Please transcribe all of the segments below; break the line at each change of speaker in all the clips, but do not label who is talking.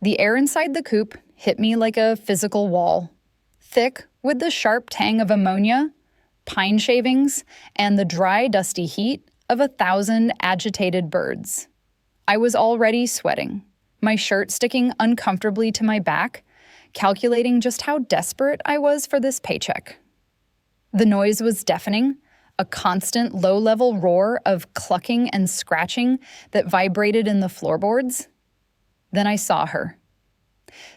The air inside the coupe hit me like a physical wall, thick with the sharp tang of ammonia, pine shavings, and the dry, dusty heat of 1,000 agitated birds. I was already sweating, my shirt sticking uncomfortably to my back, calculating just how desperate I was for this paycheck. The noise was deafening, a constant low-level roar of clucking and scratching that vibrated in the floorboards. Then I saw her.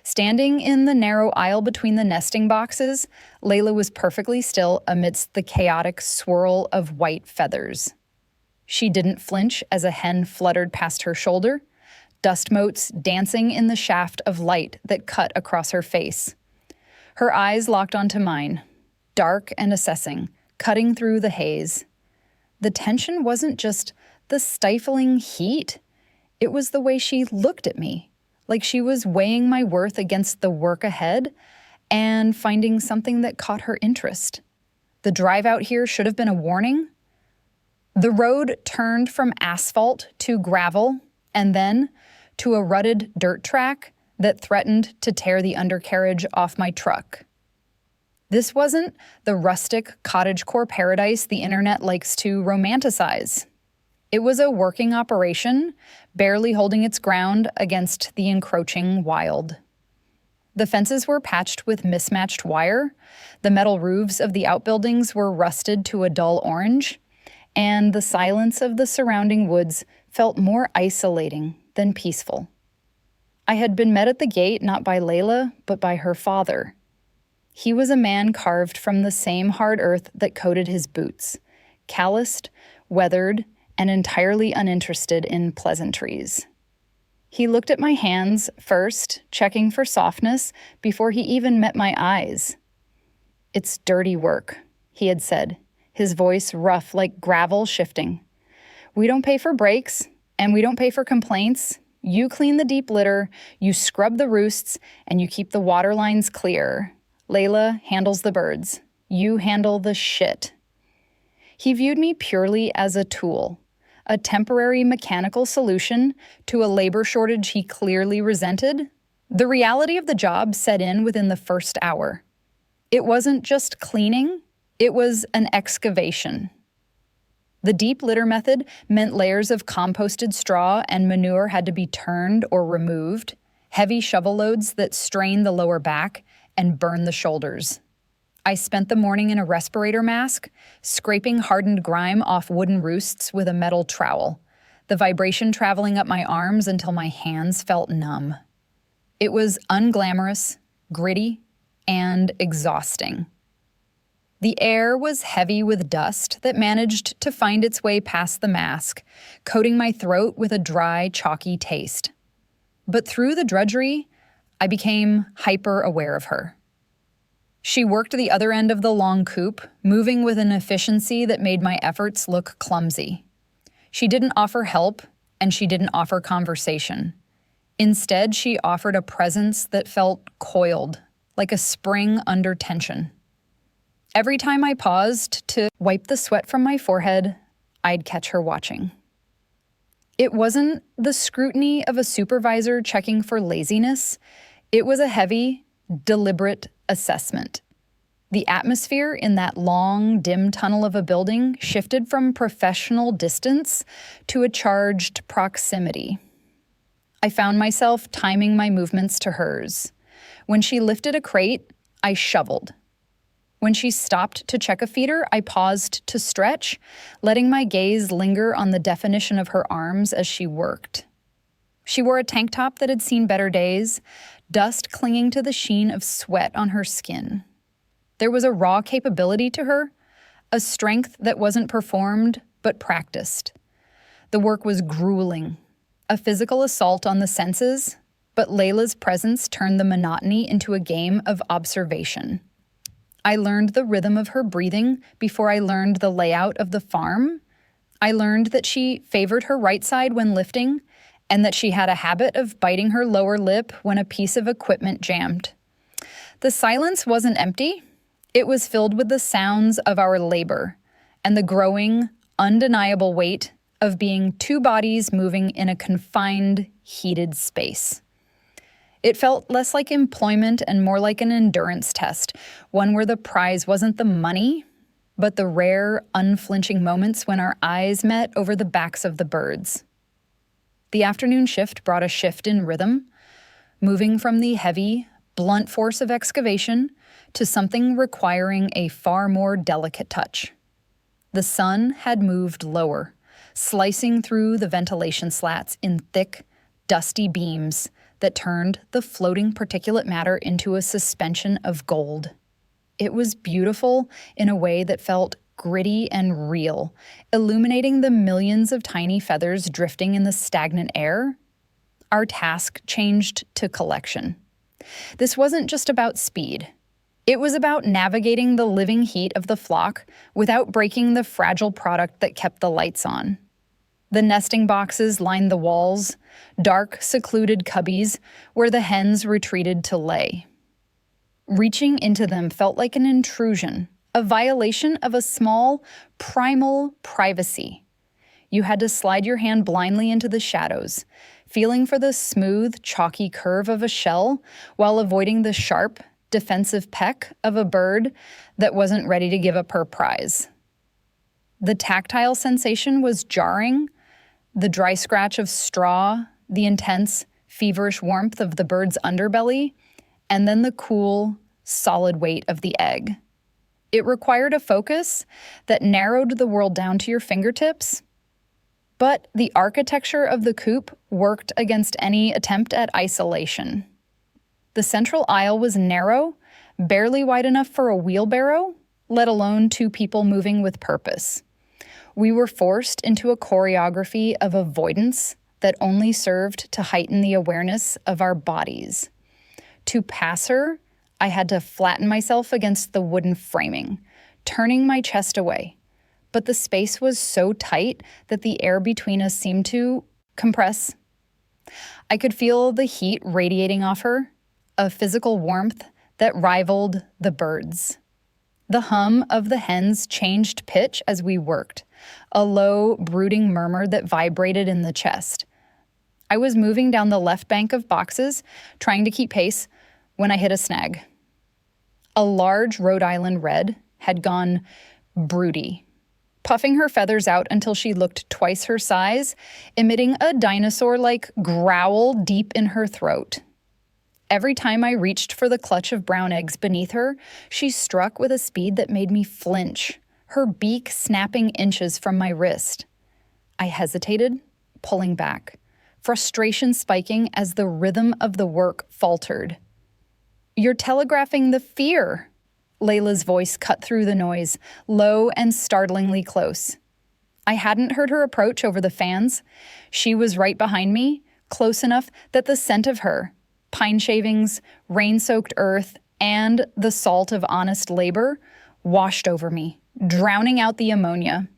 Standing in the narrow aisle between the nesting boxes, Layla was perfectly still amidst the chaotic swirl of white feathers. She didn't flinch as a hen fluttered past her shoulder, dust motes dancing in the shaft of light that cut across her face. Her eyes locked onto mine, dark and assessing, cutting through the haze. The tension wasn't just the stifling heat. It was the way she looked at me, like she was weighing my worth against the work ahead and finding something that caught her interest. The drive out here should have been a warning. The road turned from asphalt to gravel and then to a rutted dirt track that threatened to tear the undercarriage off my truck. This wasn't the rustic cottagecore paradise the internet likes to romanticize. It was a working operation, barely holding its ground against the encroaching wild. The fences were patched with mismatched wire, the metal roofs of the outbuildings were rusted to a dull orange, and the silence of the surrounding woods felt more isolating than peaceful. I had been met at the gate not by Layla, but by her father. He was a man carved from the same hard earth that coated his boots, calloused, weathered, and entirely uninterested in pleasantries. He looked at my hands first, checking for softness before he even met my eyes. "It's dirty work," he had said, his voice rough like gravel shifting. "We don't pay for breaks, and we don't pay for complaints. You clean the deep litter, you scrub the roosts, and you keep the water lines clear. Layla handles the birds. You handle the shit." He viewed me purely as a tool, a temporary mechanical solution to a labor shortage he clearly resented. The reality of the job set in within the first hour. It wasn't just cleaning, it was an excavation. The deep litter method meant layers of composted straw and manure had to be turned or removed, heavy shovel loads that strain the lower back and burn the shoulders. I spent the morning in a respirator mask, scraping hardened grime off wooden roosts with a metal trowel, the vibration traveling up my arms until my hands felt numb. It was unglamorous, gritty, and exhausting. The air was heavy with dust that managed to find its way past the mask, coating my throat with a dry, chalky taste. But through the drudgery, I became hyper-aware of her. She worked the other end of the long coupe, moving with an efficiency that made my efforts look clumsy. She didn't offer help, and she didn't offer conversation. Instead, she offered a presence that felt coiled, like a spring under tension. Every time I paused to wipe the sweat from my forehead, I'd catch her watching. It wasn't the scrutiny of a supervisor checking for laziness. It was a heavy, deliberate assessment. The atmosphere in that long, dim tunnel of a building shifted from professional distance to a charged proximity. I found myself timing my movements to hers. When she lifted a crate, I shoveled. When she stopped to check a feeder, I paused to stretch, letting my gaze linger on the definition of her arms as she worked. She wore a tank top that had seen better days, dust clinging to the sheen of sweat on her skin. There was a raw capability to her, a strength that wasn't performed but practiced. The work was grueling, a physical assault on the senses, but Layla's presence turned the monotony into a game of observation. I learned the rhythm of her breathing before I learned the layout of the farm. I learned that she favored her right side when lifting, and that she had a habit of biting her lower lip when a piece of equipment jammed. The silence wasn't empty. It was filled with the sounds of our labor and the growing, undeniable weight of being two bodies moving in a confined, heated space. It felt less like employment and more like an endurance test, one where the prize wasn't the money, but the rare, unflinching moments when our eyes met over the backs of the birds. The afternoon shift brought a shift in rhythm, moving from the heavy, blunt force of excavation to something requiring a far more delicate touch. The sun had moved lower, slicing through the ventilation slats in thick, dusty beams that turned the floating particulate matter into a suspension of gold. It was beautiful in a way that felt gritty and real, illuminating the millions of tiny feathers drifting in the stagnant air. Our task changed to collection. This wasn't just about speed. It was about navigating the living heat of the flock without breaking the fragile product that kept the lights on. The nesting boxes lined the walls, dark, secluded cubbies where the hens retreated to lay. Reaching into them felt like an intrusion, a violation of a small, primal privacy. You had to slide your hand blindly into the shadows, feeling for the smooth, chalky curve of a shell while avoiding the sharp, defensive peck of a bird that wasn't ready to give up her prize. The tactile sensation was jarring, the dry scratch of straw, the intense, feverish warmth of the bird's underbelly, and then the cool, solid weight of the egg. It required a focus that narrowed the world down to your fingertips, but the architecture of the coop worked against any attempt at isolation. The central aisle was narrow, barely wide enough for a wheelbarrow, let alone two people moving with purpose. We were forced into a choreography of avoidance that only served to heighten the awareness of our bodies. To pass her, I had to flatten myself against the wooden framing, turning my chest away. But the space was so tight that the air between us seemed to compress. I could feel the heat radiating off her, a physical warmth that rivaled the birds. The hum of the hens changed pitch as we worked, a low, brooding murmur that vibrated in the chest. I was moving down the left bank of boxes, trying to keep pace, when I hit a snag. A large Rhode Island red had gone broody, puffing her feathers out until she looked twice her size, emitting a dinosaur-like growl deep in her throat. Every time I reached for the clutch of brown eggs beneath her, she struck with a speed that made me flinch, her beak snapping inches from my wrist. I hesitated, pulling back, frustration spiking as the rhythm of the work faltered. "You're telegraphing the fear," Layla's voice cut through the noise, low and startlingly close. I hadn't heard her approach over the fans. She was right behind me, close enough that the scent of her, pine shavings, rain-soaked earth, and the salt of honest labor washed over me, drowning out the ammonia.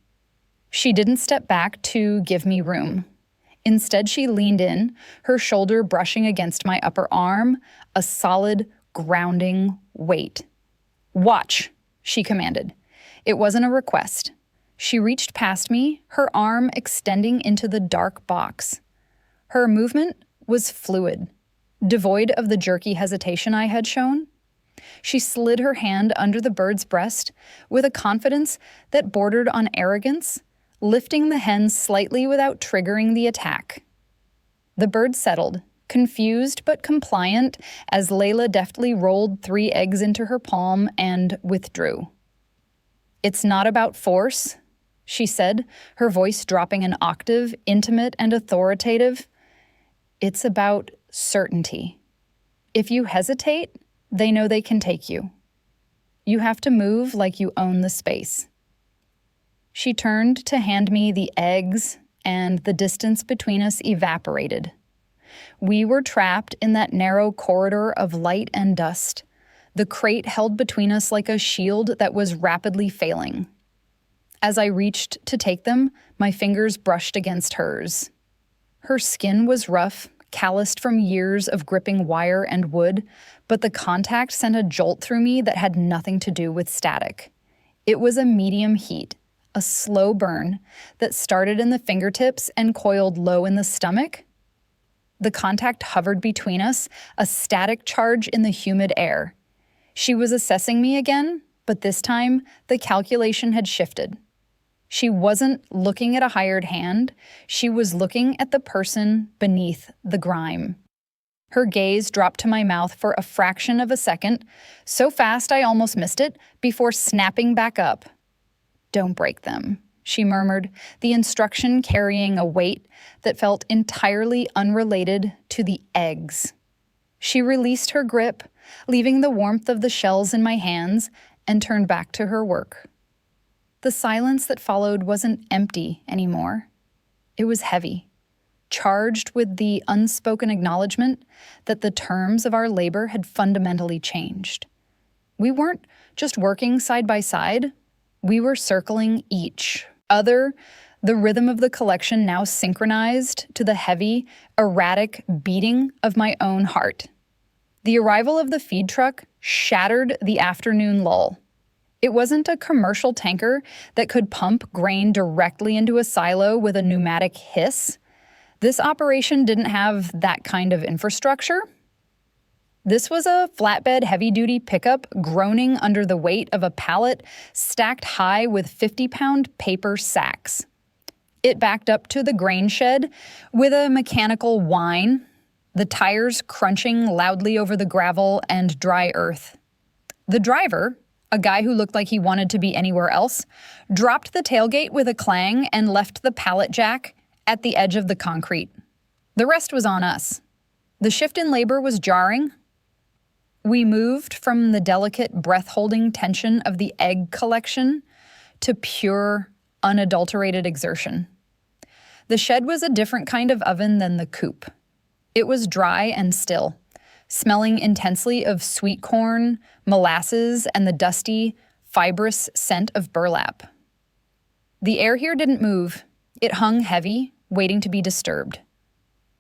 She didn't step back to give me room. Instead, she leaned in, her shoulder brushing against my upper arm, a solid, grounding weight. "Watch," she commanded. It wasn't a request. She reached past me, her arm extending into the dark box. Her movement was fluid, devoid of the jerky hesitation I had shown. She slid her hand under the bird's breast with a confidence that bordered on arrogance, lifting the hen slightly without triggering the attack. The bird settled, confused but compliant, as Layla deftly rolled 3 eggs into her palm and withdrew. "It's not about force," she said, her voice dropping an octave, intimate and authoritative. "It's about certainty. If you hesitate, they know they can take you. You have to move like you own the space." She turned to hand me the eggs, and the distance between us evaporated. We were trapped in that narrow corridor of light and dust, the crate held between us like a shield that was rapidly failing. As I reached to take them, my fingers brushed against hers. Her skin was rough, calloused from years of gripping wire and wood, but the contact sent a jolt through me that had nothing to do with static. It was a medium heat, a slow burn that started in the fingertips and coiled low in the stomach. The contact hovered between us, a static charge in the humid air. She was assessing me again, but this time the calculation had shifted. She wasn't looking at a hired hand, she was looking at the person beneath the grime. Her gaze dropped to my mouth for a fraction of a second, so fast I almost missed it, before snapping back up. "Don't break them," she murmured, the instruction carrying a weight that felt entirely unrelated to the eggs. She released her grip, leaving the warmth of the shells in my hands, and turned back to her work. The silence that followed wasn't empty anymore. It was heavy, charged with the unspoken acknowledgement that the terms of our labor had fundamentally changed. We weren't just working side by side, we were circling each other, the rhythm of the collection now synchronized to the heavy, erratic beating of my own heart. The arrival of the feed truck shattered the afternoon lull. It wasn't a commercial tanker that could pump grain directly into a silo with a pneumatic hiss. This operation didn't have that kind of infrastructure. This was a flatbed heavy-duty pickup groaning under the weight of a pallet stacked high with 50-pound paper sacks. It backed up to the grain shed with a mechanical whine, the tires crunching loudly over the gravel and dry earth. The driver, a guy who looked like he wanted to be anywhere else, dropped the tailgate with a clang and left the pallet jack at the edge of the concrete. The rest was on us. The shift in labor was jarring. We moved from the delicate breath-holding tension of the egg collection to pure, unadulterated exertion. The shed was a different kind of oven than the coop. It was dry and still, smelling intensely of sweet corn, molasses, and the dusty, fibrous scent of burlap. The air here didn't move. It hung heavy, waiting to be disturbed.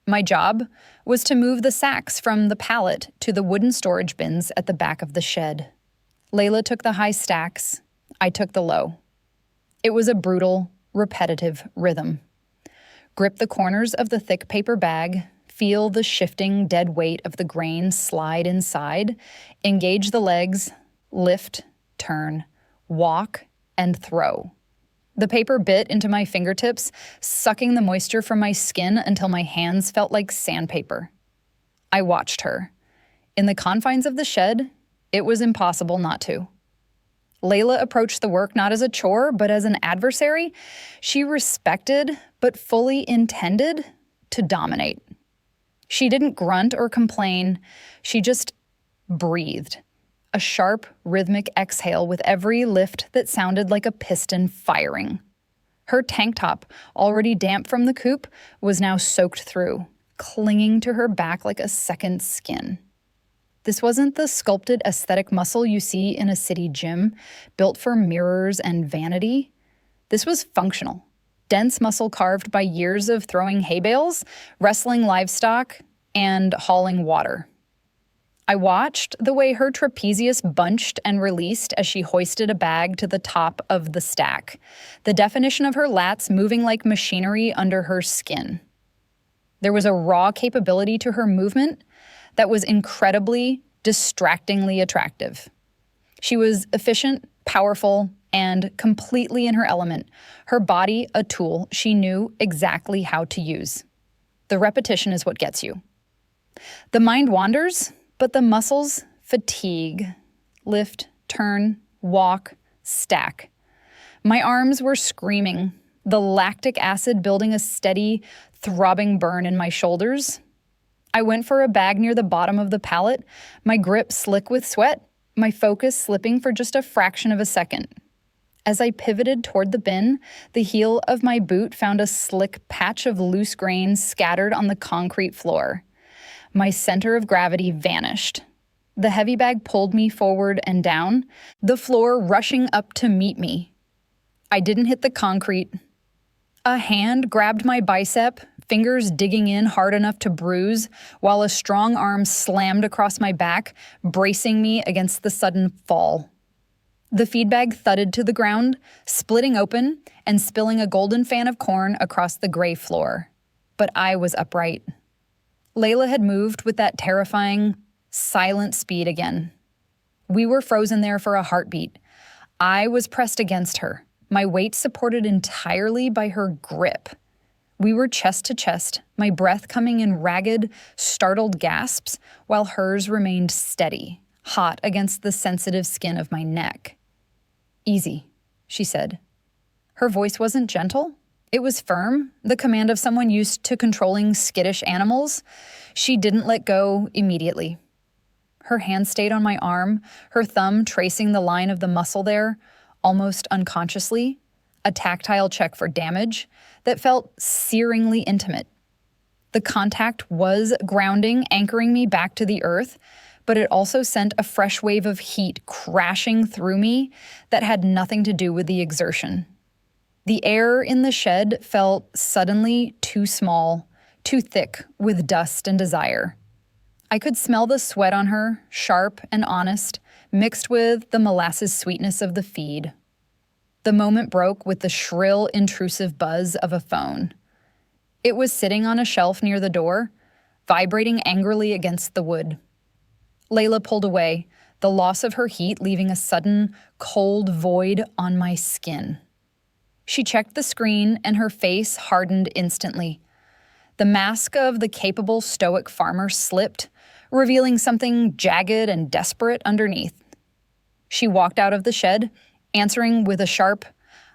My job was to move the sacks from the pallet to the wooden storage bins at the back of the shed. Layla took the high stacks. I took the low. It was a brutal, repetitive rhythm. Grip the corners of the thick paper bag, feel the shifting dead weight of the grain slide inside, engage the legs, lift, turn, walk, and throw. The paper bit into my fingertips, sucking the moisture from my skin until my hands felt like sandpaper. I watched her. In the confines of the shed, it was impossible not to. Layla approached the work not as a chore, but as an adversary she respected, but fully intended to dominate. She didn't grunt or complain, she just breathed. A sharp, rhythmic exhale with every lift that sounded like a piston firing. Her tank top, already damp from the coop, was now soaked through, clinging to her back like a second skin. This wasn't the sculpted aesthetic muscle you see in a city gym, built for mirrors and vanity. This was functional. Dense muscle carved by years of throwing hay bales, wrestling livestock, and hauling water. I watched the way her trapezius bunched and released as she hoisted a bag to the top of the stack, the definition of her lats moving like machinery under her skin. There was a raw capability to her movement that was incredibly, distractingly attractive. She was efficient, powerful, and completely in her element, her body a tool she knew exactly how to use. The repetition is what gets you. The mind wanders, but the muscles fatigue. Lift, turn, walk, stack. My arms were screaming, the lactic acid building a steady, throbbing burn in my shoulders. I went for a bag near the bottom of the pallet, my grip slick with sweat, my focus slipping for just a fraction of a second. As I pivoted toward the bin, the heel of my boot found a slick patch of loose grain scattered on the concrete floor. My center of gravity vanished. The heavy bag pulled me forward and down, the floor rushing up to meet me. I didn't hit the concrete. A hand grabbed my bicep, fingers digging in hard enough to bruise, while a strong arm slammed across my back, bracing me against the sudden fall. The feed bag thudded to the ground, splitting open and spilling a golden fan of corn across the gray floor. But I was upright. Layla had moved with that terrifying, silent speed again. We were frozen there for a heartbeat. I was pressed against her, my weight supported entirely by her grip. We were chest to chest, my breath coming in ragged, startled gasps, while hers remained steady, hot against the sensitive skin of my neck. "Easy," she said. Her voice wasn't gentle. It was firm, the command of someone used to controlling skittish animals. She didn't let go immediately. Her hand stayed on my arm, her thumb tracing the line of the muscle there, almost unconsciously, a tactile check for damage that felt searingly intimate. The contact was grounding, anchoring me back to the earth, but it also sent a fresh wave of heat crashing through me that had nothing to do with the exertion. The air in the shed felt suddenly too small, too thick with dust and desire. I could smell the sweat on her, sharp and honest, mixed with the molasses sweetness of the feed. The moment broke with the shrill, intrusive buzz of a phone. It was sitting on a shelf near the door, vibrating angrily against the wood. Layla pulled away, the loss of her heat leaving a sudden, cold void on my skin. She checked the screen, and her face hardened instantly. The mask of the capable, stoic farmer slipped, revealing something jagged and desperate underneath. She walked out of the shed, answering with a sharp,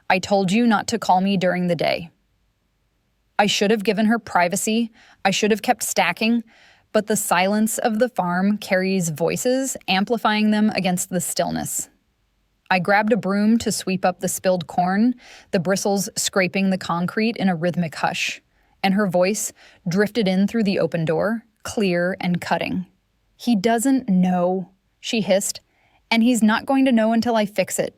"I told you not to call me during the day." I should have given her privacy, I should have kept stacking, but the silence of the farm carries voices, amplifying them against the stillness. I grabbed a broom to sweep up the spilled corn, the bristles scraping the concrete in a rhythmic hush, and her voice drifted in through the open door, clear and cutting. "He doesn't know," she hissed, "and he's not going to know until I fix it."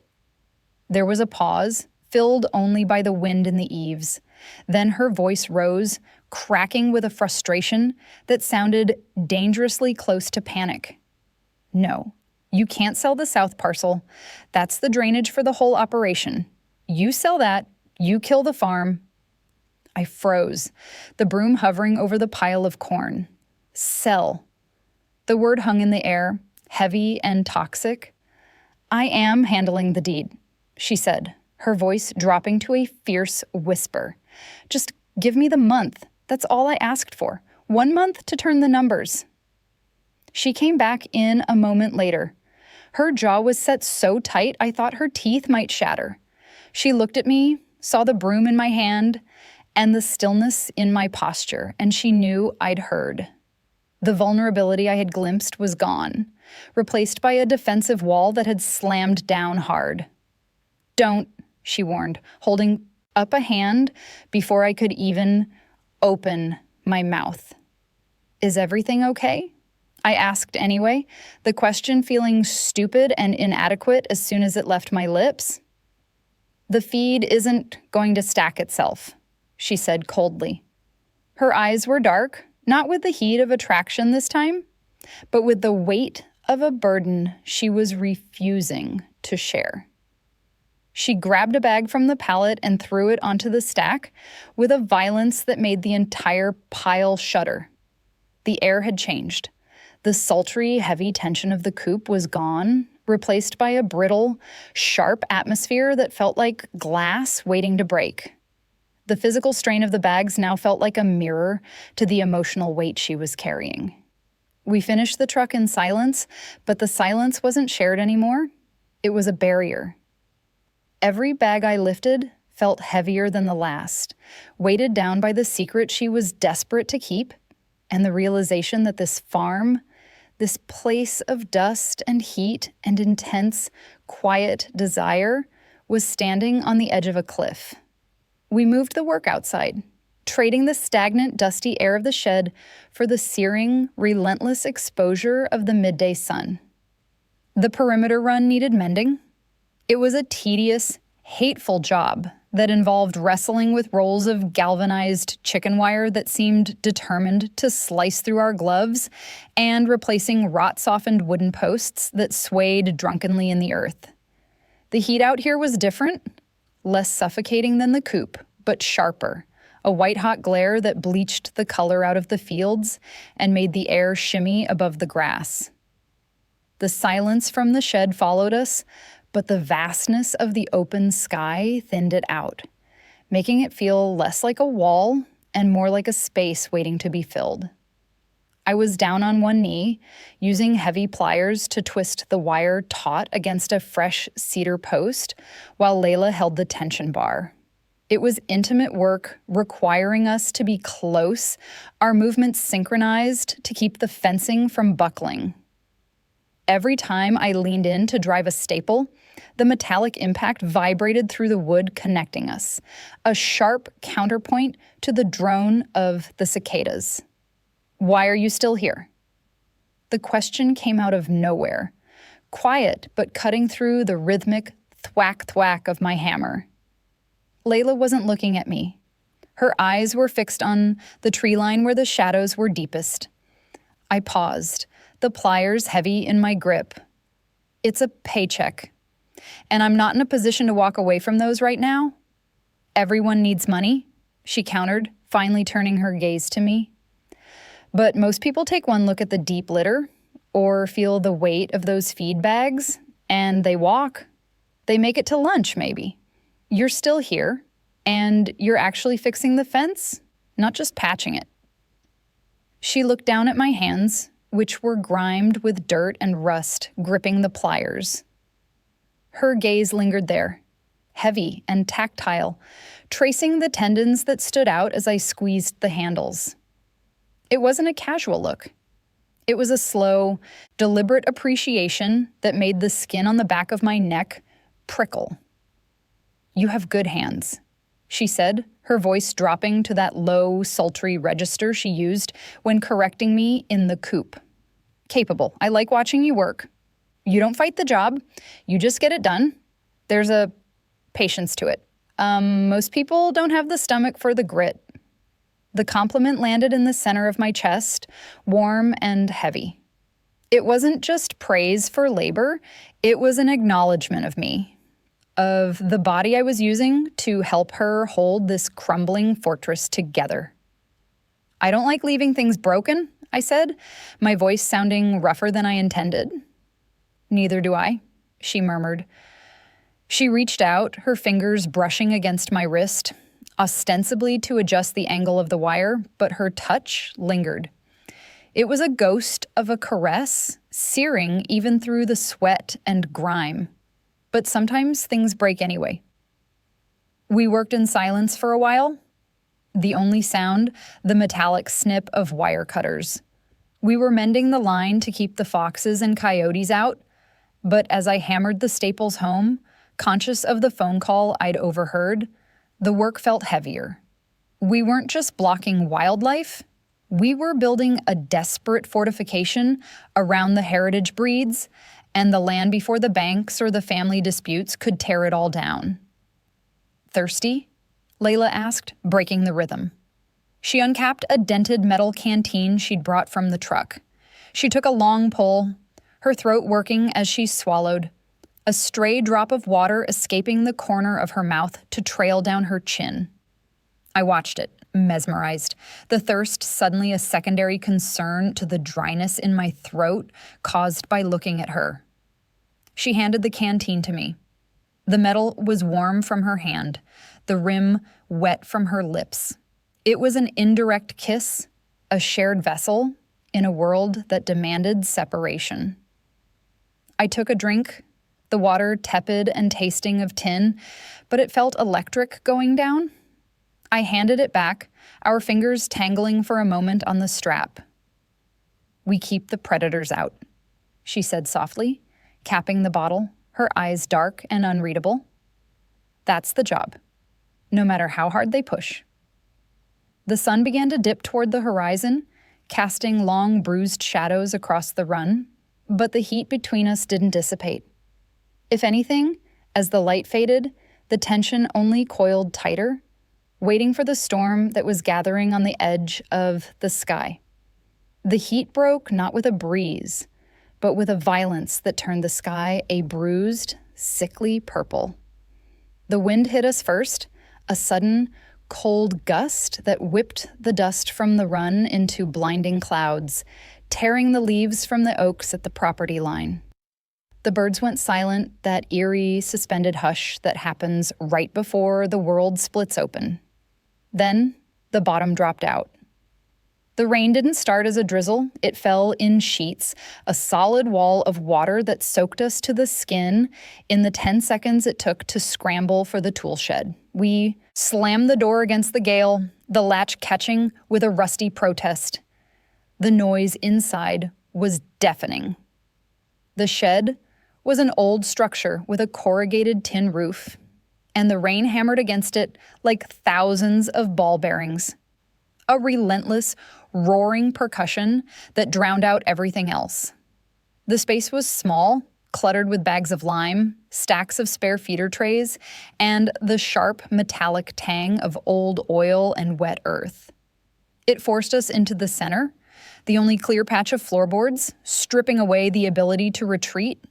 There was a pause, filled only by the wind in the eaves. Then her voice rose, cracking with a frustration that sounded dangerously close to panic. "No, you can't sell the south parcel. That's the drainage for the whole operation. You sell that, you kill the farm." I froze, the broom hovering over the pile of corn. Sell. The word hung in the air, heavy and toxic. "I am handling the deed," she said, her voice dropping to a fierce whisper. "Just give me the month. That's all I asked for. 1 month to turn the numbers." She came back in a moment later. Her jaw was set so tight I thought her teeth might shatter. She looked at me, saw the broom in my hand, and the stillness in my posture, and she knew I'd heard. The vulnerability I had glimpsed was gone, replaced by a defensive wall that had slammed down hard. "Don't," she warned, holding up a hand before I could even open my mouth. "Is everything okay?" I asked anyway, the question feeling stupid and inadequate as soon as it left my lips. "The feed isn't going to stack itself," she said coldly. Her eyes were dark, not with the heat of attraction this time, but with the weight of a burden she was refusing to share. She grabbed a bag from the pallet and threw it onto the stack with a violence that made the entire pile shudder. The air had changed. The sultry, heavy tension of the coupe was gone, replaced by a brittle, sharp atmosphere that felt like glass waiting to break. The physical strain of the bags now felt like a mirror to the emotional weight she was carrying. We finished the truck in silence, but the silence wasn't shared anymore. It was a barrier. Every bag I lifted felt heavier than the last, weighted down by the secret she was desperate to keep, and the realization that this farm, this place of dust and heat and intense, quiet desire, was standing on the edge of a cliff. We moved the work outside, trading the stagnant, dusty air of the shed for the searing, relentless exposure of the midday sun. The perimeter run needed mending. It was a tedious, hateful job that involved wrestling with rolls of galvanized chicken wire that seemed determined to slice through our gloves and replacing rot-softened wooden posts that swayed drunkenly in the earth. The heat out here was different, less suffocating than the coupe, but sharper, a white-hot glare that bleached the color out of the fields and made the air shimmy above the grass. The silence from the shed followed us, but the vastness of the open sky thinned it out, making it feel less like a wall and more like a space waiting to be filled. I was down on one knee, using heavy pliers to twist the wire taut against a fresh cedar post, while Layla held the tension bar. It was intimate work, requiring us to be close, our movements synchronized to keep the fencing from buckling. Every time I leaned in to drive a staple, the metallic impact vibrated through the wood connecting us, a sharp counterpoint to the drone of the cicadas. "Why are you still here?" The question came out of nowhere, quiet but cutting through the rhythmic thwack-thwack of my hammer. Layla wasn't looking at me. Her eyes were fixed on the tree line where the shadows were deepest. I paused, the pliers heavy in my grip. "It's a paycheck, and I'm not in a position to walk away from those right now." "Everyone needs money," she countered, finally turning her gaze to me. "But most people take one look at the deep litter or feel the weight of those feed bags, and they walk. They make it to lunch, maybe. You're still here, and you're actually fixing the fence, not just patching it." She looked down at my hands, which were grimed with dirt and rust, gripping the pliers. Her gaze lingered there, heavy and tactile, tracing the tendons that stood out as I squeezed the handles. It wasn't a casual look. It was a slow, deliberate appreciation that made the skin on the back of my neck prickle. "You have good hands," she said, her voice dropping to that low, sultry register she used when correcting me in the coupe. "Capable. I like watching you work. You don't fight the job. You just get it done. There's a patience to it. Most people don't have the stomach for the grit." The compliment landed in the center of my chest, warm and heavy. It wasn't just praise for labor, it was an acknowledgement of me, of the body I was using to help her hold this crumbling fortress together. "I don't like leaving things broken," I said, my voice sounding rougher than I intended. "Neither do I," she murmured. She reached out, her fingers brushing against my wrist, ostensibly to adjust the angle of the wire, but her touch lingered. It was a ghost of a caress, searing even through the sweat and grime. But sometimes things break anyway. We worked in silence for a while. The only sound, the metallic snip of wire cutters. We were mending the line to keep the foxes and coyotes out, but as I hammered the staples home, conscious of the phone call I'd overheard, the work felt heavier. We weren't just blocking wildlife, we were building a desperate fortification around the heritage breeds, and the land before the banks or the family disputes could tear it all down. "Thirsty?" Layla asked, breaking the rhythm. She uncapped a dented metal canteen she'd brought from the truck. She took a long pull, her throat working as she swallowed, a stray drop of water escaping the corner of her mouth to trail down her chin. I watched it, mesmerized, the thirst suddenly a secondary concern to the dryness in my throat caused by looking at her. She handed the canteen to me. The metal was warm from her hand, the rim wet from her lips. It was an indirect kiss, a shared vessel in a world that demanded separation. I took a drink, the water tepid and tasting of tin, but it felt electric going down. I handed it back, our fingers tangling for a moment on the strap. "We keep the predators out," she said softly, capping the bottle, her eyes dark and unreadable. "That's the job, no matter how hard they push." The sun began to dip toward the horizon, casting long bruised shadows across the run, but the heat between us didn't dissipate. If anything, as the light faded, the tension only coiled tighter, waiting for the storm that was gathering on the edge of the sky. The heat broke not with a breeze, but with a violence that turned the sky a bruised, sickly purple. The wind hit us first, a sudden, cold gust that whipped the dust from the run into blinding clouds, tearing the leaves from the oaks at the property line. The birds went silent, that eerie, suspended hush that happens right before the world splits open. Then, the bottom dropped out. The rain didn't start as a drizzle, it fell in sheets, a solid wall of water that soaked us to the skin in the 10 seconds it took to scramble for the tool shed. We slammed the door against the gale, the latch catching with a rusty protest. The noise inside was deafening. The shed was an old structure with a corrugated tin roof, and the rain hammered against it like thousands of ball bearings. A relentless, roaring percussion that drowned out everything else. The space was small, cluttered with bags of lime, stacks of spare feeder trays, and the sharp, metallic tang of old oil and wet earth. It forced us into the center, the only clear patch of floorboards, stripping away the ability to retreat.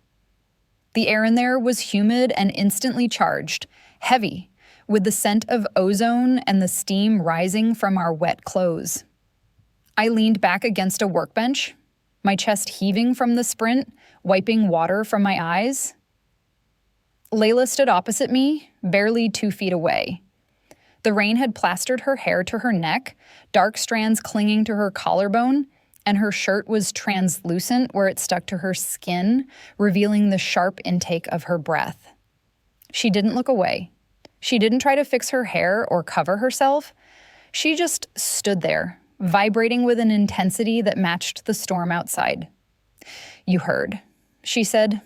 The air in there was humid and instantly charged, heavy, with the scent of ozone and the steam rising from our wet clothes. I leaned back against a workbench, my chest heaving from the sprint, wiping water from my eyes. Layla stood opposite me, barely 2 feet away. The rain had plastered her hair to her neck, dark strands clinging to her collarbone, and her shirt was translucent where it stuck to her skin, revealing the sharp intake of her breath. She didn't look away. She didn't try to fix her hair or cover herself. She just stood there, vibrating with an intensity that matched the storm outside. "You heard," she said.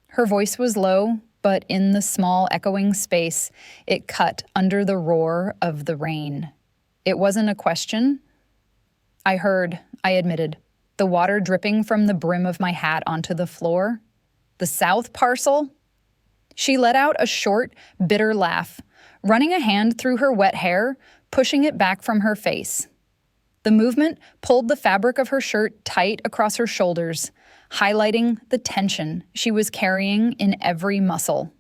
Her voice was low, but in the small echoing space, it cut under the roar of the rain. It wasn't a question. "I heard," I admitted, the water dripping from the brim of my hat onto the floor. "The South parcel?" She let out a short, bitter laugh, running a hand through her wet hair, pushing it back from her face. The movement pulled the fabric of her shirt tight across her shoulders, highlighting the tension she was carrying in every muscle.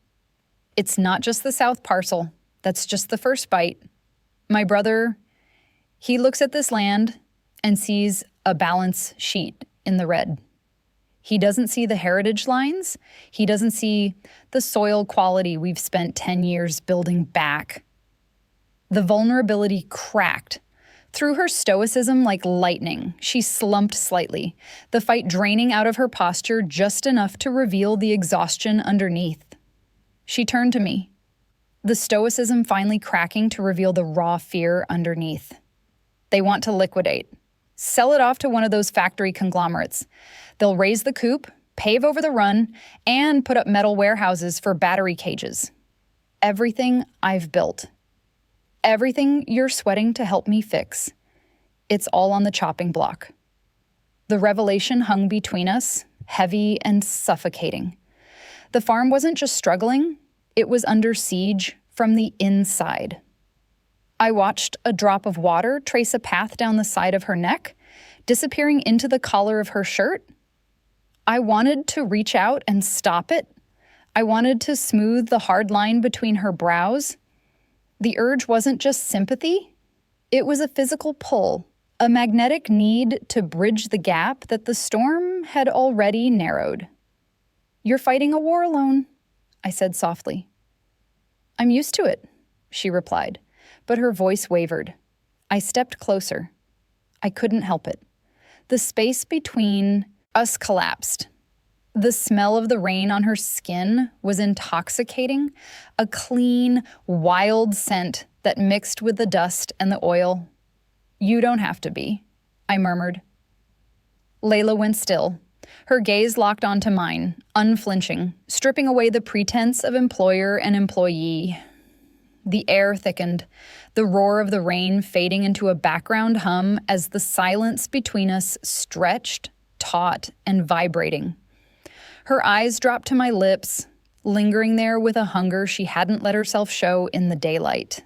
"It's not just the South parcel. That's just the first bite. My brother, he looks at this land and sees a balance sheet in the red. He doesn't see the heritage lines. He doesn't see the soil quality we've spent 10 years building back." The vulnerability cracked. Through her stoicism like lightning, she slumped slightly, the fight draining out of her posture just enough to reveal the exhaustion underneath. She turned to me, the stoicism finally cracking to reveal the raw fear underneath. "They want to liquidate. Sell it off to one of those factory conglomerates. They'll raise the coupe, pave over the run, and put up metal warehouses for battery cages. Everything I've built. Everything you're sweating to help me fix. It's all on the chopping block." The revelation hung between us, heavy and suffocating. The farm wasn't just struggling, it was under siege from the inside. I watched a drop of water trace a path down the side of her neck, disappearing into the collar of her shirt. I wanted to reach out and stop it. I wanted to smooth the hard line between her brows. The urge wasn't just sympathy. It was a physical pull, a magnetic need to bridge the gap that the storm had already narrowed. "You're fighting a war alone," I said softly. "I'm used to it," she replied, but her voice wavered. I stepped closer. I couldn't help it. The space between us collapsed. The smell of the rain on her skin was intoxicating, a clean, wild scent that mixed with the dust and the oil. "You don't have to be," I murmured. Layla went still, her gaze locked onto mine, unflinching, stripping away the pretense of employer and employee. The air thickened, the roar of the rain fading into a background hum as the silence between us stretched, taut, and vibrating. Her eyes dropped to my lips, lingering there with a hunger she hadn't let herself show in the daylight.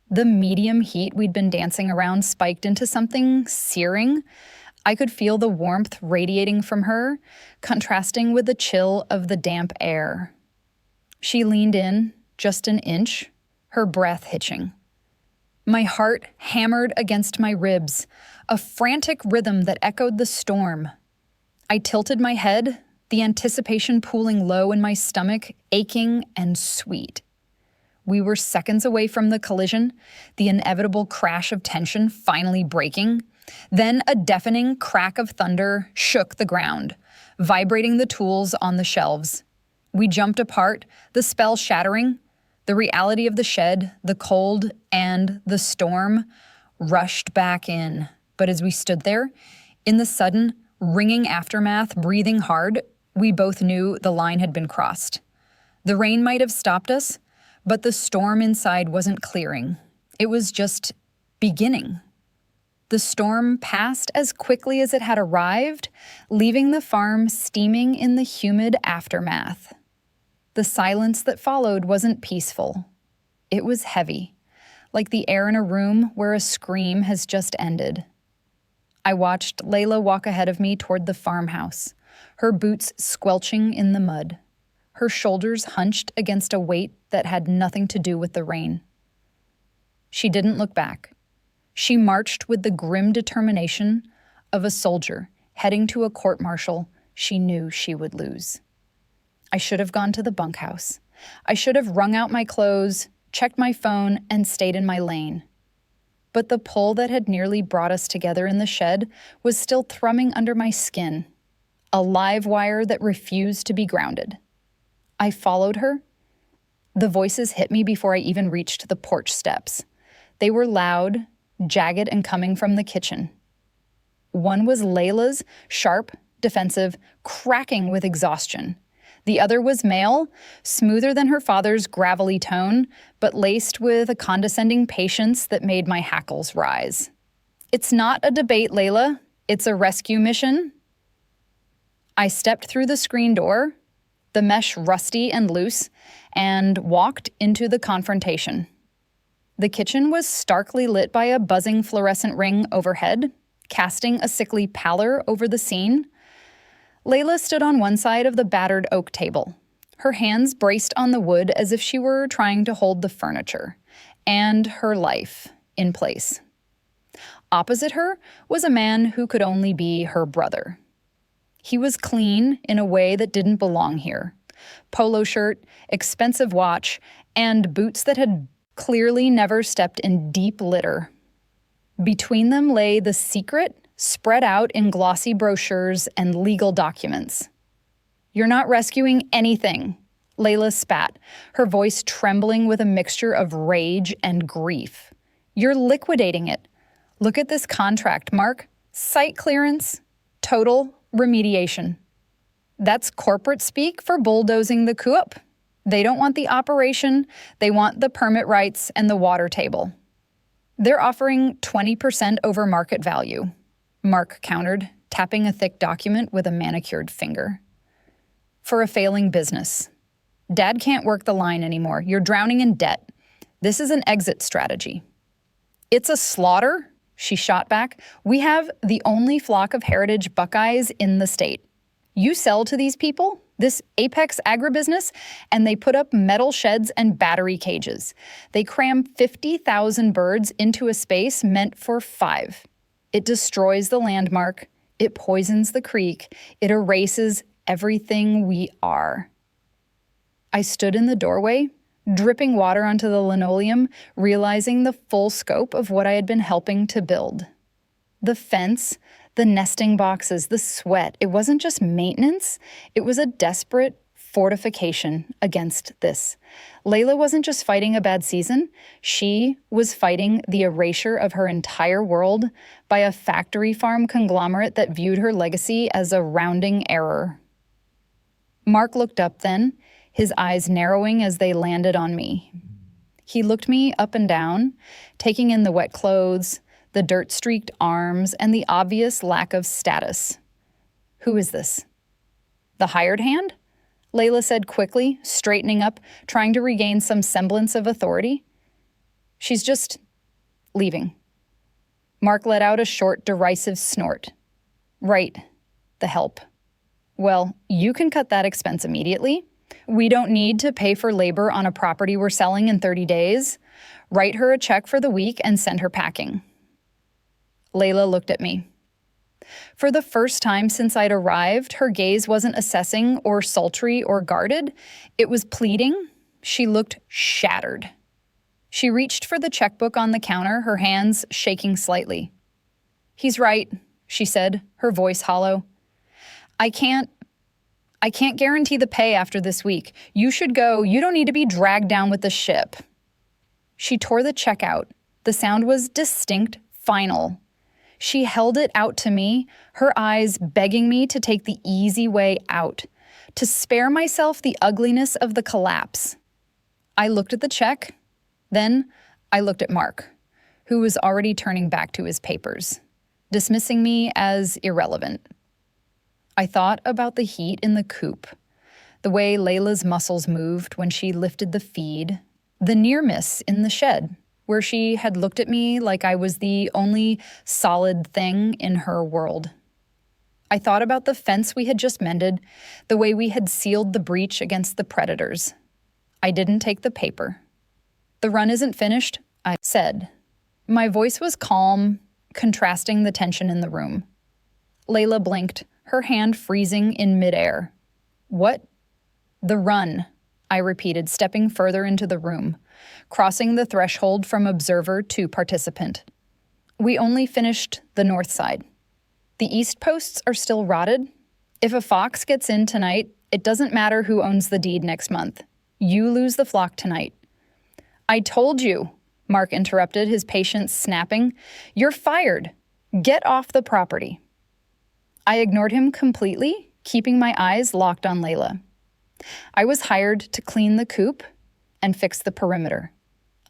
The medium heat we'd been dancing around spiked into something searing. I could feel the warmth radiating from her, contrasting with the chill of the damp air. She leaned in, just an inch, her breath hitching. My heart hammered against my ribs, a frantic rhythm that echoed the storm. I tilted my head, the anticipation pooling low in my stomach, aching and sweet. We were seconds away from the collision, the inevitable crash of tension finally breaking. Then a deafening crack of thunder shook the ground, vibrating the tools on the shelves. We jumped apart, the spell shattering. The reality of the shed, the cold, and the storm rushed back in. But as we stood there, in the sudden, ringing aftermath, breathing hard, we both knew the line had been crossed. The rain might have stopped us, but the storm inside wasn't clearing. It was just beginning. The storm passed as quickly as it had arrived, leaving the farm steaming in the humid aftermath. The silence that followed wasn't peaceful. It was heavy, like the air in a room where a scream has just ended. I watched Layla walk ahead of me toward the farmhouse, her boots squelching in the mud, her shoulders hunched against a weight that had nothing to do with the rain. She didn't look back. She marched with the grim determination of a soldier heading to a court-martial she knew she would lose. I should have gone to the bunkhouse. I should have wrung out my clothes, checked my phone, and stayed in my lane. But the pull that had nearly brought us together in the shed was still thrumming under my skin, a live wire that refused to be grounded. I followed her. The voices hit me before I even reached the porch steps. They were loud, jagged, and coming from the kitchen. One was Layla's, sharp, defensive, cracking with exhaustion. The other was male, smoother than her father's gravelly tone, but laced with a condescending patience that made my hackles rise. "It's not a debate, Layla. It's a rescue mission." I stepped through the screen door, the mesh rusty and loose, and walked into the confrontation. The kitchen was starkly lit by a buzzing fluorescent ring overhead, casting a sickly pallor over the scene. Layla stood on one side of the battered oak table, her hands braced on the wood as if she were trying to hold the furniture and her life in place. Opposite her was a man who could only be her brother. He was clean in a way that didn't belong here. Polo shirt, expensive watch, and boots that had clearly never stepped in deep litter. Between them lay the secret, spread out in glossy brochures and legal documents. "You're not rescuing anything," Layla spat, her voice trembling with a mixture of rage and grief. "You're liquidating it. Look at this contract, Mark. Site clearance, total remediation. That's corporate speak for bulldozing the Coop. They don't want the operation, they want the permit rights and the water table. They're offering 20% over market value," Mark countered, tapping a thick document with a manicured finger. "For a failing business. Dad can't work the line anymore. You're drowning in debt. This is an exit strategy." "It's a slaughter," she shot back. "We have the only flock of heritage Buckeyes in the state. You sell to these people, this apex agribusiness, and they put up metal sheds and battery cages. They cram 50,000 birds into a space meant for 5. It destroys the landmark, it poisons the creek, it erases everything we are." I stood in the doorway, dripping water onto the linoleum, realizing the full scope of what I had been helping to build. The fence, the nesting boxes, the sweat, it wasn't just maintenance, it was a desperate fortification against this. Layla wasn't just fighting a bad season, she was fighting the erasure of her entire world by a factory farm conglomerate that viewed her legacy as a rounding error. Mark looked up then, his eyes narrowing as they landed on me. He looked me up and down, taking in the wet clothes, the dirt-streaked arms, and the obvious lack of status. "Who is this?" "The hired hand?" Layla said quickly, straightening up, trying to regain some semblance of authority. "She's just leaving." Mark let out a short, derisive snort. "Right, the help. Well, you can cut that expense immediately. We don't need to pay for labor on a property we're selling in 30 days. Write her a check for the week and send her packing. Layla looked at me. For the first time since I'd arrived, her gaze wasn't assessing or sultry or guarded. It was pleading. She looked shattered. She reached for the checkbook on the counter, her hands shaking slightly. "He's right," she said, her voice hollow. I can't guarantee the pay after this week. You should go. You don't need to be dragged down with the ship." She tore the check out. The sound was distinct, final. She held it out to me, her eyes begging me to take the easy way out, to spare myself the ugliness of the collapse. I looked at the check. Then I looked at Mark, who was already turning back to his papers, dismissing me as irrelevant. I thought about the heat in the coupe, the way Layla's muscles moved when she lifted the feed, the near miss in the shed, where she had looked at me like I was the only solid thing in her world. I thought about the fence we had just mended, the way we had sealed the breach against the predators. I didn't take the paper. "The run isn't finished," I said. My voice was calm, contrasting the tension in the room. Layla blinked, her hand freezing in midair. "What?" "The run," I repeated, stepping further into the room, crossing the threshold from observer to participant. "We only finished the north side. The east posts are still rotted. If a fox gets in tonight, it doesn't matter who owns the deed next month. You lose the flock tonight." "I told you," Mark interrupted, his patience snapping. "You're fired. Get off the property." I ignored him completely, keeping my eyes locked on Layla. I was hired to clean the coop and fix the perimeter.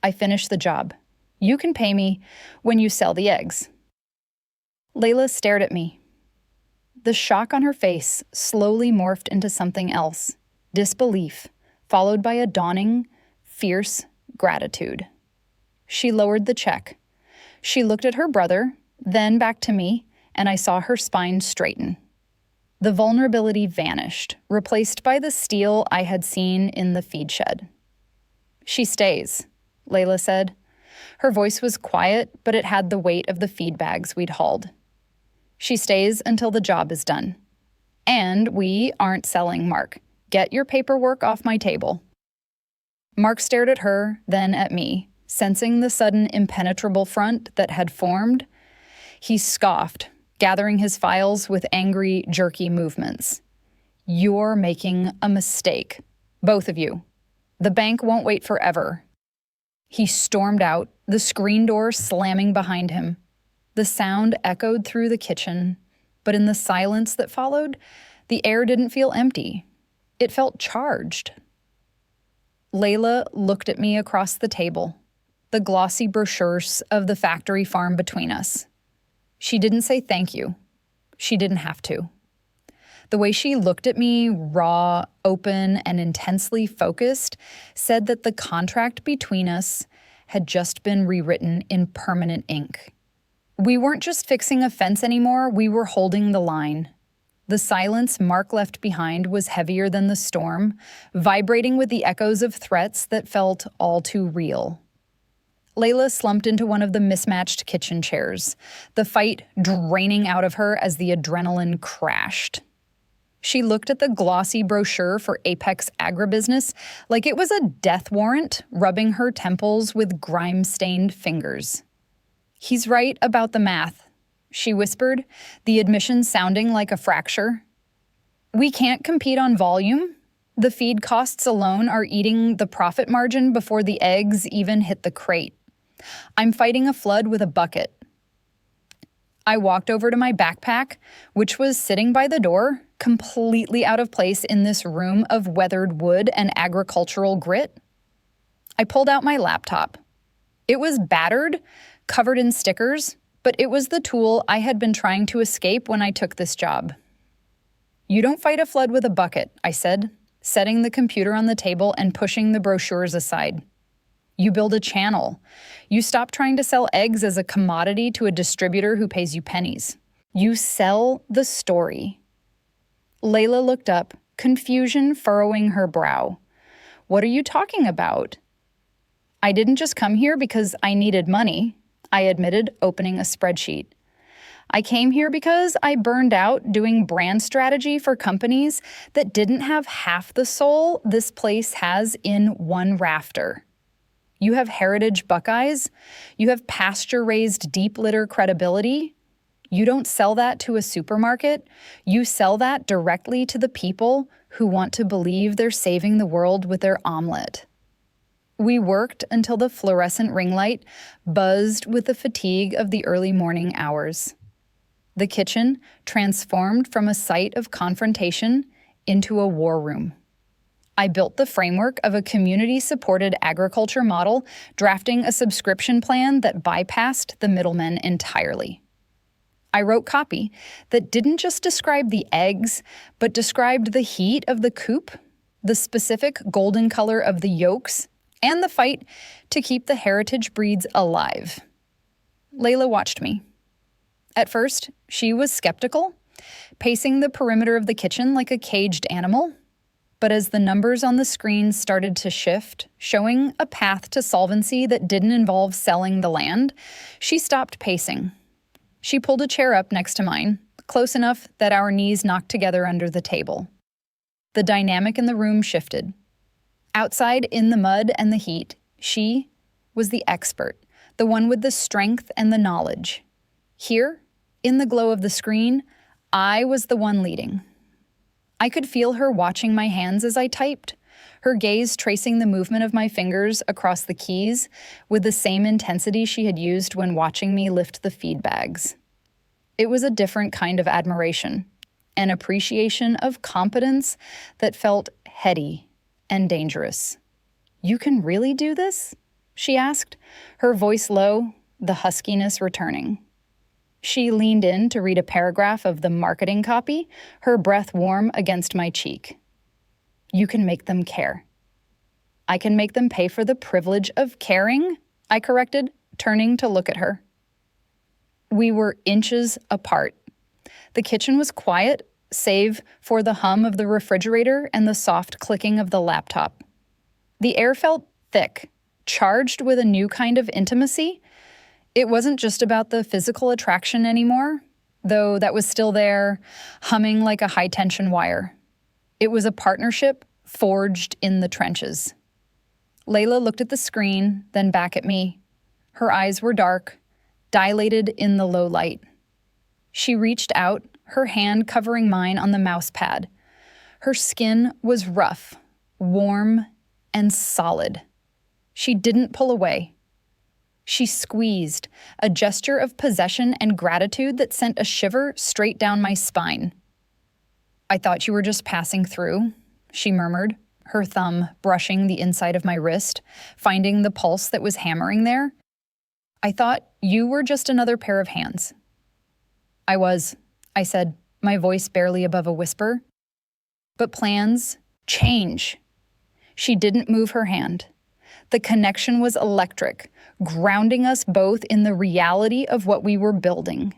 I finished the job. You can pay me when you sell the eggs. Layla stared at me. The shock on her face slowly morphed into something else, disbelief, followed by a dawning, fierce gratitude. She lowered the check. She looked at her brother, then back to me, and I saw her spine straighten. The vulnerability vanished, replaced by the steel I had seen in the feed shed. "She stays," Layla said. Her voice was quiet, but it had the weight of the feed bags we'd hauled. "She stays until the job is done. And we aren't selling Mark. Get your paperwork off my table." Mark stared at her, then at me, sensing the sudden impenetrable front that had formed. He scoffed, gathering his files with angry, jerky movements. "You're making a mistake. Both of you. The bank won't wait forever." He stormed out, the screen door slamming behind him. The sound echoed through the kitchen, but in the silence that followed, the air didn't feel empty. It felt charged. Layla looked at me across the table, the glossy brochures of the factory farm between us. She didn't say thank you. She didn't have to. The way she looked at me, raw, open, and intensely focused, said that the contract between us had just been rewritten in permanent ink. We weren't just fixing a fence anymore, we were holding the line. The silence Mark left behind was heavier than the storm, vibrating with the echoes of threats that felt all too real. Layla slumped into one of the mismatched kitchen chairs, the fight draining out of her as the adrenaline crashed. She looked at the glossy brochure for Apex Agribusiness like it was a death warrant, rubbing her temples with grime-stained fingers. "He's right about the math," she whispered, the admission sounding like a fracture. "We can't compete on volume. The feed costs alone are eating the profit margin before the eggs even hit the crate. I'm fighting a flood with a bucket." I walked over to my backpack, which was sitting by the door, completely out of place in this room of weathered wood and agricultural grit. I pulled out my laptop. It was battered, covered in stickers, but it was the tool I had been trying to escape when I took this job. "You don't fight a flood with a bucket," I said, setting the computer on the table and pushing the brochures aside. "You build a channel. You stop trying to sell eggs as a commodity to a distributor who pays you pennies. You sell the story." Layla looked up, confusion furrowing her brow. "What are you talking about?" "I didn't just come here because I needed money," I admitted, opening a spreadsheet. "I came here because I burned out doing brand strategy for companies that didn't have half the soul this place has in one rafter. You have heritage Buckeyes. You have pasture-raised deep litter credibility. You don't sell that to a supermarket. You sell that directly to the people who want to believe they're saving the world with their omelet." We worked until the fluorescent ring light buzzed with the fatigue of the early morning hours. The kitchen transformed from a site of confrontation into a war room. I built the framework of a community-supported agriculture model, drafting a subscription plan that bypassed the middlemen entirely. I wrote copy that didn't just describe the eggs, but described the heat of the coupe, the specific golden color of the yolks, and the fight to keep the heritage breeds alive. Layla watched me. At first, she was skeptical, pacing the perimeter of the kitchen like a caged animal. But as the numbers on the screen started to shift, showing a path to solvency that didn't involve selling the land, she stopped pacing. She pulled a chair up next to mine, close enough that our knees knocked together under the table. The dynamic in the room shifted. Outside in the mud and the heat, she was the expert, the one with the strength and the knowledge. Here, in the glow of the screen, I was the one leading. I could feel her watching my hands as I typed, her gaze tracing the movement of my fingers across the keys with the same intensity she had used when watching me lift the feed bags. It was a different kind of admiration, an appreciation of competence that felt heady and dangerous. "You can really do this?" she asked, her voice low, the huskiness returning. She leaned in to read a paragraph of the marketing copy, her breath warm against my cheek. "You can make them care." "I can make them pay for the privilege of caring," I corrected, turning to look at her. We were inches apart. The kitchen was quiet, save for the hum of the refrigerator and the soft clicking of the laptop. The air felt thick, charged with a new kind of intimacy. It wasn't just about the physical attraction anymore, though that was still there, humming like a high-tension wire. It was a partnership forged in the trenches. Layla looked at the screen, then back at me. Her eyes were dark, dilated in the low light. She reached out, her hand covering mine on the mouse pad. Her skin was rough, warm, and solid. She didn't pull away. She squeezed, a gesture of possession and gratitude that sent a shiver straight down my spine. "I thought you were just passing through," she murmured, her thumb brushing the inside of my wrist, finding the pulse that was hammering there. "I thought you were just another pair of hands." "I was," I said, my voice barely above a whisper. "But plans change." She didn't move her hand. The connection was electric, grounding us both in the reality of what we were building.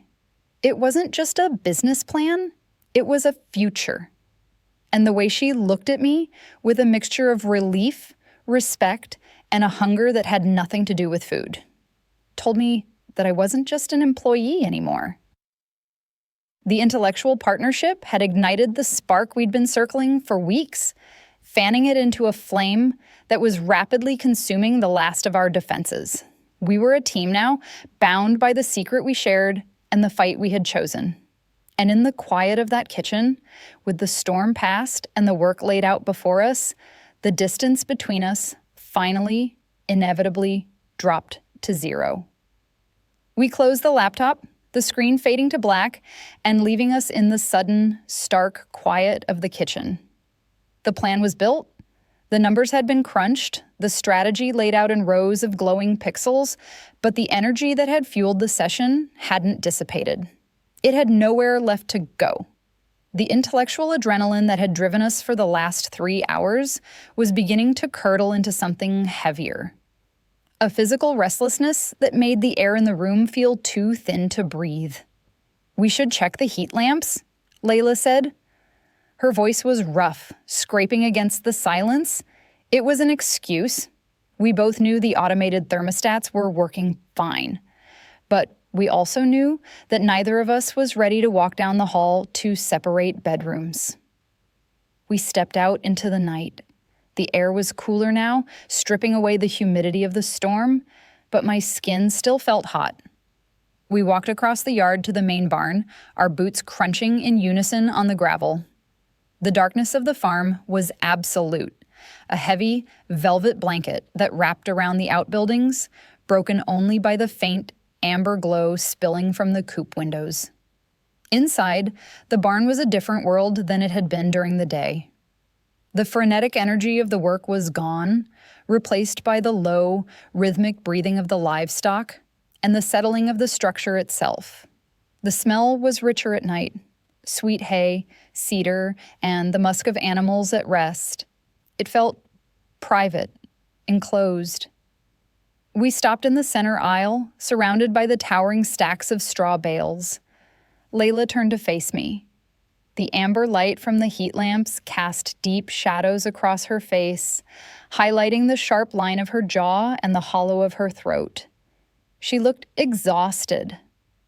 It wasn't just a business plan, it was a future. And the way she looked at me, with a mixture of relief, respect, and a hunger that had nothing to do with food, told me that I wasn't just an employee anymore. The intellectual partnership had ignited the spark we'd been circling for weeks, fanning it into a flame that was rapidly consuming the last of our defenses. We were a team now, bound by the secret we shared and the fight we had chosen. And in the quiet of that kitchen, with the storm past and the work laid out before us, the distance between us finally, inevitably, dropped to zero. We closed the laptop, the screen fading to black and leaving us in the sudden, stark quiet of the kitchen. The plan was built, the numbers had been crunched, the strategy laid out in rows of glowing pixels, but the energy that had fueled the session hadn't dissipated. It had nowhere left to go. The intellectual adrenaline that had driven us for the last 3 hours was beginning to curdle into something heavier. A physical restlessness that made the air in the room feel too thin to breathe. "We should check the heat lamps," Layla said. Her voice was rough, scraping against the silence. It was an excuse. We both knew the automated thermostats were working fine. But we also knew that neither of us was ready to walk down the hall to separate bedrooms. We stepped out into the night. The air was cooler now, stripping away the humidity of the storm, but my skin still felt hot. We walked across the yard to the main barn, our boots crunching in unison on the gravel. The darkness of the farm was absolute, a heavy, velvet blanket that wrapped around the outbuildings, broken only by the faint, amber glow spilling from the coop windows. Inside, the barn was a different world than it had been during the day. The frenetic energy of the work was gone, replaced by the low, rhythmic breathing of the livestock and the settling of the structure itself. The smell was richer at night, sweet hay, cedar, and the musk of animals at rest. It felt private, enclosed. We stopped in the center aisle, surrounded by the towering stacks of straw bales. Layla turned to face me. The amber light from the heat lamps cast deep shadows across her face, highlighting the sharp line of her jaw and the hollow of her throat. She looked exhausted,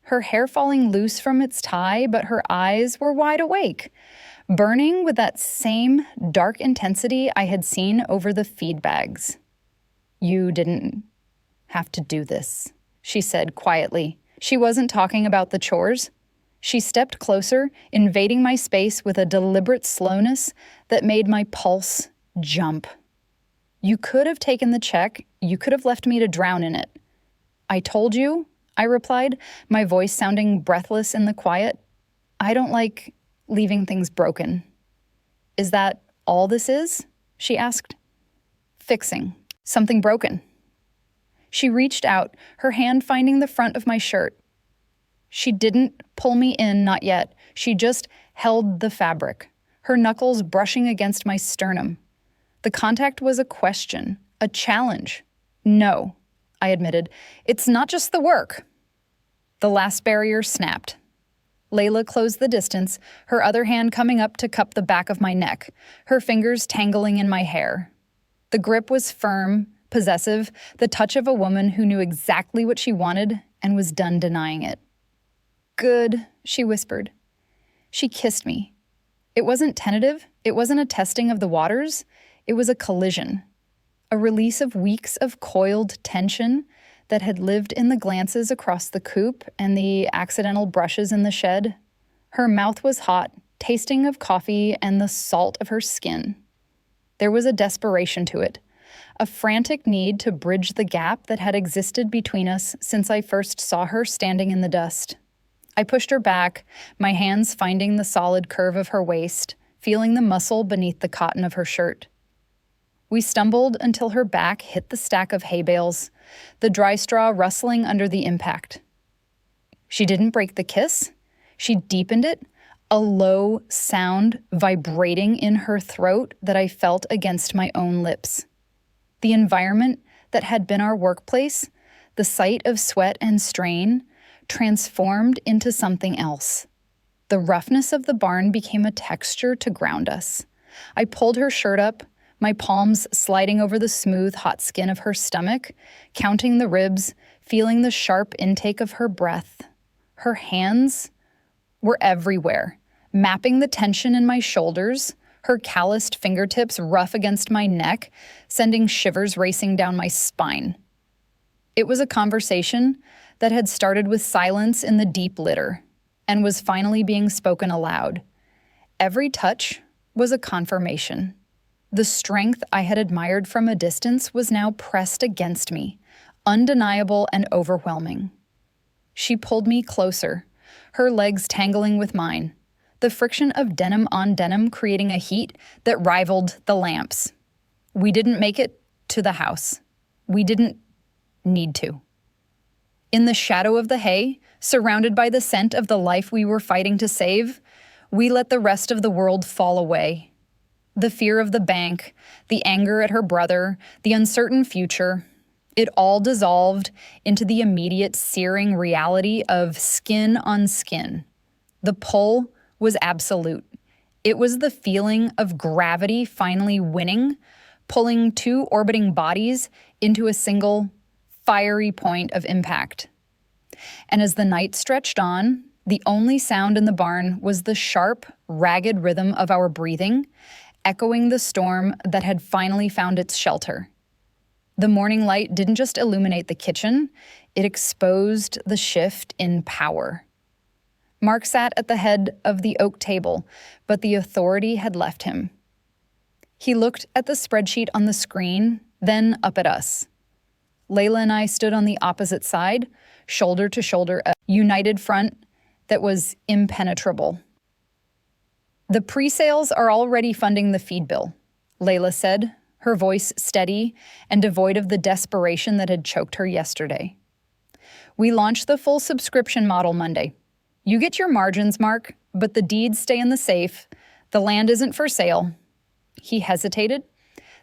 her hair falling loose from its tie, but her eyes were wide awake, burning with that same dark intensity I had seen over the feed bags. "You didn't have to do this," she said quietly. She wasn't talking about the chores. She stepped closer, invading my space with a deliberate slowness that made my pulse jump. "You could have taken the check. You could have left me to drown in it." "I told you," I replied, my voice sounding breathless in the quiet. "I don't like leaving things broken." "Is that all this is?" she asked. "Fixing something broken." She reached out, her hand finding the front of my shirt. She didn't pull me in, not yet. She just held the fabric, her knuckles brushing against my sternum. The contact was a question, a challenge. "No," I admitted. "It's not just the work." The last barrier snapped. Layla closed the distance, her other hand coming up to cup the back of my neck, her fingers tangling in my hair. The grip was firm, possessive, the touch of a woman who knew exactly what she wanted and was done denying it. "Good," she whispered. She kissed me. It wasn't tentative, it wasn't a testing of the waters, it was a collision. A release of weeks of coiled tension that had lived in the glances across the coop and the accidental brushes in the shed. Her mouth was hot, tasting of coffee and the salt of her skin. There was a desperation to it, a frantic need to bridge the gap that had existed between us since I first saw her standing in the dust. I pushed her back, my hands finding the solid curve of her waist, feeling the muscle beneath the cotton of her shirt. We stumbled until her back hit the stack of hay bales, the dry straw rustling under the impact. She didn't break the kiss. She deepened it, a low sound vibrating in her throat that I felt against my own lips. The environment that had been our workplace, the sight of sweat and strain, transformed into something else. The roughness of the barn became a texture to ground us. I pulled her shirt up, my palms sliding over the smooth, hot skin of her stomach, counting the ribs, feeling the sharp intake of her breath. Her hands were everywhere, mapping the tension in my shoulders, her calloused fingertips rough against my neck, sending shivers racing down my spine. It was a conversation that had started with silence in the deep litter and was finally being spoken aloud. Every touch was a confirmation. The strength I had admired from a distance was now pressed against me, undeniable and overwhelming. She pulled me closer, her legs tangling with mine, the friction of denim on denim creating a heat that rivaled the lamps. We didn't make it to the house. We didn't need to. In the shadow of the hay, surrounded by the scent of the life we were fighting to save, we let the rest of the world fall away. The fear of the bank, the anger at her brother, the uncertain future, it all dissolved into the immediate searing reality of skin on skin. The pull was absolute, It was the feeling of gravity finally winning, pulling two orbiting bodies into a single, fiery point of impact. And as the night stretched on, the only sound in the barn was the sharp, ragged rhythm of our breathing, echoing the storm that had finally found its shelter. The morning light didn't just illuminate the kitchen, it exposed the shift in power. Mark sat at the head of the oak table, but the authority had left him. He looked at the spreadsheet on the screen, then up at us. Layla and I stood on the opposite side, shoulder to shoulder, a united front that was impenetrable. "The pre-sales are already funding the feed bill," Layla said, her voice steady and devoid of the desperation that had choked her yesterday. "We launched the full subscription model Monday. You get your margins, Mark, but the deeds stay in the safe. The land isn't for sale." He hesitated,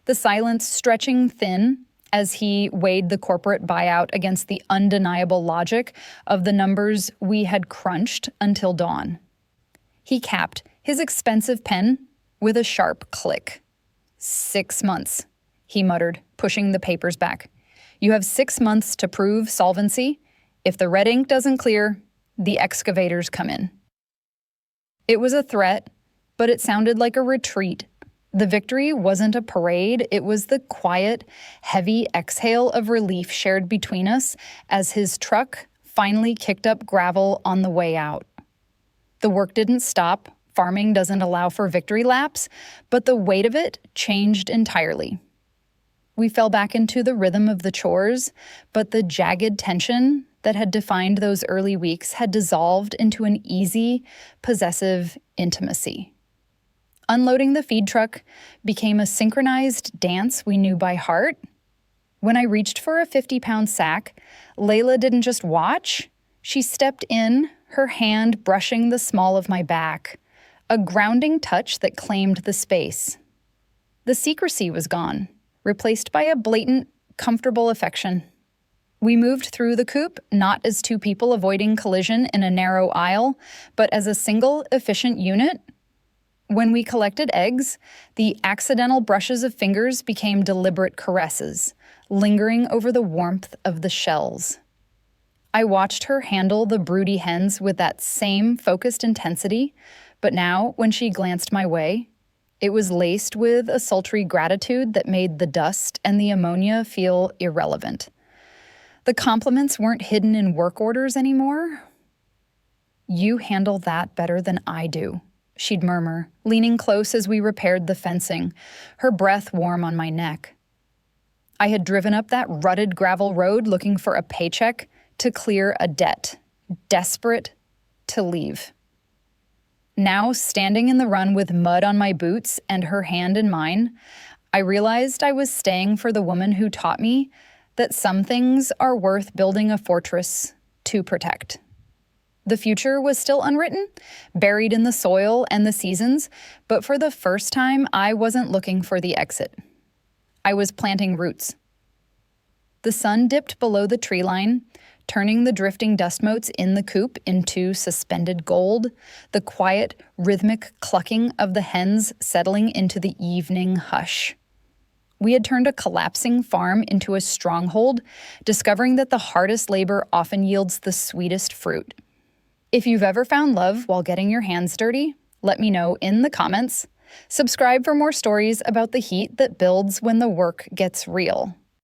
the silence stretching thin as he weighed the corporate buyout against the undeniable logic of the numbers we had crunched until dawn. He capped his expensive pen with a sharp click. 6 months, he muttered, pushing the papers back. "You have 6 months to prove solvency. If the red ink doesn't clear, the excavators come in." It was a threat, but it sounded like a retreat. The victory wasn't a parade, it was the quiet, heavy exhale of relief shared between us as his truck finally kicked up gravel on the way out. The work didn't stop. Farming doesn't allow for victory laps, but the weight of it changed entirely. We fell back into the rhythm of the chores, but the jagged tension that had defined those early weeks had dissolved into an easy, possessive intimacy. Unloading the feed truck became a synchronized dance we knew by heart. When I reached for a 50-pound sack, Layla didn't just watch. She stepped in, her hand brushing the small of my back, a grounding touch that claimed the space. The secrecy was gone, replaced by a blatant, comfortable affection. We moved through the coop, not as two people avoiding collision in a narrow aisle, but as a single, efficient unit. When we collected eggs, the accidental brushes of fingers became deliberate caresses, lingering over the warmth of the shells. I watched her handle the broody hens with that same focused intensity, but now, when she glanced my way, it was laced with a sultry gratitude that made the dust and the ammonia feel irrelevant. The compliments weren't hidden in work orders anymore. "You handle that better than I do," she'd murmur, leaning close as we repaired the fencing, her breath warm on my neck. I had driven up that rutted gravel road looking for a paycheck to clear a debt, desperate to leave. Now, standing in the run with mud on my boots and her hand in mine, I realized I was staying for the woman who taught me that some things are worth building a fortress to protect. The future was still unwritten, buried in the soil and the seasons, but for the first time, I wasn't looking for the exit. I was planting roots. The sun dipped below the tree line, turning the drifting dust motes in the coop into suspended gold, the quiet, rhythmic clucking of the hens settling into the evening hush. We had turned a collapsing farm into a stronghold, discovering that the hardest labor often yields the sweetest fruit. If you've ever found love while getting your hands dirty, let me know in the comments. Subscribe for more stories about the heat that builds when the work gets real.